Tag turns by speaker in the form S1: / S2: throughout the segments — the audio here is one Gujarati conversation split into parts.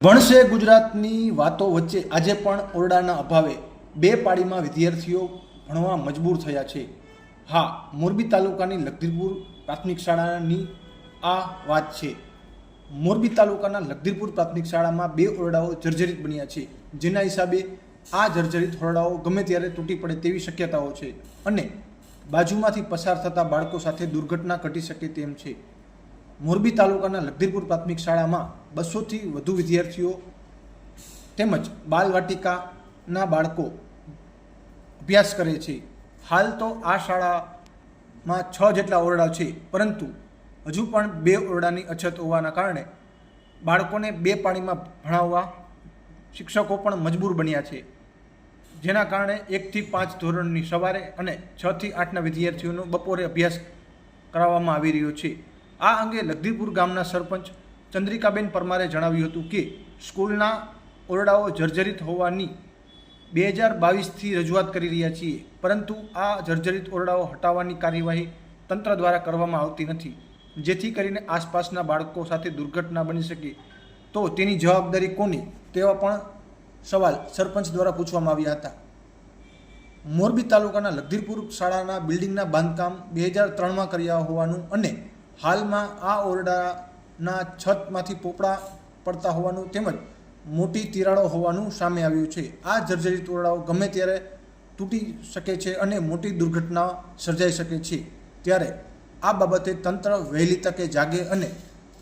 S1: વણસે ગુજરાતની વાતો વચ્ચે આજે પણ ઓરડાના અભાવે બે પાળીમાં વિદ્યાર્થીઓ ભણવા મજબૂર થયા છે। હા, મોરબી તાલુકાની લખધીરપુર પ્રાથમિક શાળાની આ વાત છે। મોરબી તાલુકાના લખધીરપુર પ્રાથમિક શાળામાં બે ઓરડાઓ જર્જરિત બન્યા છે, જેના હિસાબે આ જર્જરિત ઓરડાઓ ગમે ત્યારે તૂટી પડે તેવી શક્યતાઓ છે અને બાજુમાંથી પસાર થતા બાળકો સાથે દુર્ઘટના ઘટી શકે તેમ છે। મોરબી તાલુકાના લખધીરપુર પ્રાથમિક શાળામાં 200થી વધુ વિદ્યાર્થીઓ તેમજ બાલવાટિકાના બાળકો અભ્યાસ કરે છે। હાલ તો આ શાળામાં 6 જેટલા ઓરડા છે, પરંતુ હજુ પણ બે ઓરડાની અછત હોવાના કારણે બાળકોને બે પાળીમાં ભણાવવા શિક્ષકો પણ મજબૂર બન્યા છે, જેના કારણે 1 થી 5 ધોરણની સવારે અને 6 થી 8ના વિદ્યાર્થીઓનો બપોરે અભ્યાસ કરાવવામાં આવી રહ્યો છે। આ અંગે લખધીરપુર ગામના સરપંચ ચંદ્રિકાબેન પરમારે જણાવ્યું હતું કે સ્કૂલના ઓરડાઓ જર્જરિત હોવાની 2022થી રજૂઆત કરી રહ્યા છીએ, પરંતુ આ જર્જરિત ઓરડાઓ હટાવવાની કાર્યવાહી તંત્ર દ્વારા કરવામાં આવતી નથી, જેથી કરીને આસપાસના બાળકો સાથે દુર્ઘટના બની શકે તો તેની જવાબદારી કોની તેવા પણ સવાલ સરપંચ દ્વારા પૂછવામાં આવ્યા હતા। મોરબી તાલુકાના લખધીરપુર શાળાના બિલ્ડિંગના બાંધકામ 2003માં કર્યા હોવાનું અને હાલમાં આ ઓરડાના છતમાંથી પોપડા પડતા હોવાનું તેમજ મોટી તિરાડો હોવાનું સામે આવ્યું છે। આ જર્જરિત ઓરડાઓ ગમે ત્યારે તૂટી શકે છે અને મોટી દુર્ઘટના સર્જાઈ શકે છે, ત્યારે આ બાબતે તંત્ર વહેલી તકે જાગે અને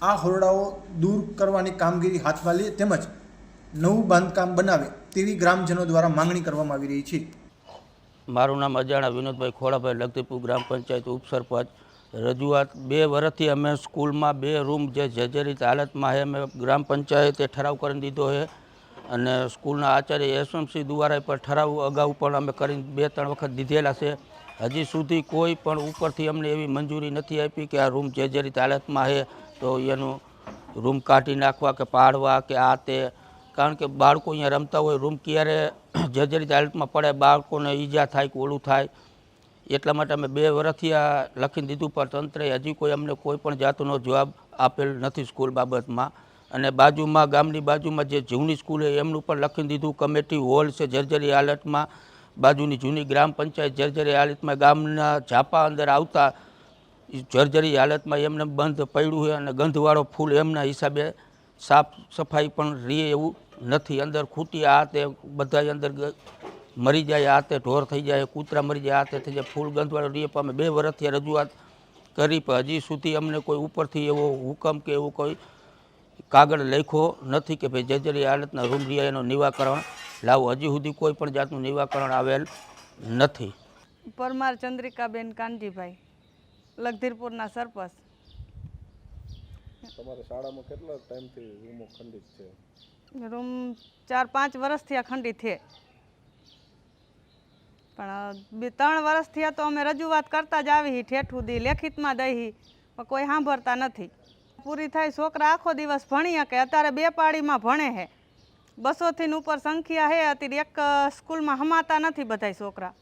S1: આ ઓરડાઓ દૂર કરવાની કામગીરી હાથમાં લે તેમજ નવું બાંધકામ બનાવે તેવી ગ્રામજનો દ્વારા માંગણી કરવામાં આવી રહી છે।
S2: મારું નામ અજાણા વિનોદભાઈ ખોડાભાઈ, લખધીરપુર ગ્રામ પંચાયત ઉપસરપંચ। રજૂઆત 2 વર્ષથી અમે સ્કૂલમાં 2 રૂમ જે જર્જરિત હાલતમાં છે, અમે ગ્રામ પંચાયતે ઠરાવ કરી દીધો છે અને સ્કૂલના આચાર્ય એસએમસી દ્વારા પણ ઠરાવ અગાઉ પણ અમે કરીને 2-3 વખત દીધેલા છે। હજી સુધી કોઈ પણ ઉપરથી અમને એવી મંજૂરી નથી આપી કે આ રૂમ જર્જરિત હાલતમાં છે તો એનું રૂમ કાઢી નાખવા કે પાડવા કે આ તે, કારણ કે બાળકો અહીંયા રમતા હોય, રૂમ ક્યારે જર્જરિત હાલતમાં પડે, બાળકોને ઈજા થાય કે ઓલું થાય, એટલા માટે અમે 2 વર્ષથી આ લખીને દીધું, પણ તંત્રએ હજી કોઈ અમને કોઈ પણ જાતનો જવાબ આપેલ નથી સ્કૂલ બાબતમાં। અને બાજુમાં ગામની બાજુમાં જે જૂની સ્કૂલ છે એમનું પણ લખીને દીધું, કમિટી હોલ છે જર્જરી હાલતમાં, બાજુની જૂની ગ્રામ પંચાયત જર્જરી હાલતમાં, ગામના ઝાપા અંદર આવતા જર્જરી હાલતમાં એમને બંધ પડ્યું છે અને ગંધવાળો ફૂલ એમના હિસાબે સાફ સફાઈ પણ રહે એવું નથી, અંદર ખૂટી આ તે બધા અંદર મરી જાય, આ તે ઢોર થઈ જાય, કૂતરા મરી જાય, આ તે થઈ જાય, ફૂલ ગંધવાળો રહે। પણ અમે 2 વર્ષથી રજૂઆત કરી, પણ હજી સુધી અમને કોઈ ઉપરથી એવો હુકમ કે એવું કોઈ કાગળ લખ્યો નથી કે ભાઈ જર્જરી હાલતના રૂમ રહ્યા એનું નિવાકરણ લાવો। હજી સુધી કોઈ પણ જાતનું નિવાકરણ આવેલ નથી।
S3: પરમાર ચંદ્રિકાબેન કાનજીભાઈ, લખધીરપુરના સરપંચ।
S4: તમારા શાળામાં કેટલા ટાઈમથી રૂમો ખંડિત છે?
S3: રૂમ 4-5 વર્ષથી આ ખંડિત છે, પણ 2-3 વર્ષથી તો અમે રજૂઆત કરતા જ આવી, ઠેઠ સુધી લેખિતમાં દઈ, પણ કોઈ સાંભળતા નથી। પૂરી થાય છોકરા આખો દિવસ ભણી શકે, અત્યારે 2 પાળીમાં ભણે છે, 200થી ઉપર સંખ્યા છે, અત્યારે એક સ્કૂલમાં હમાતા નથી બધા છોકરા।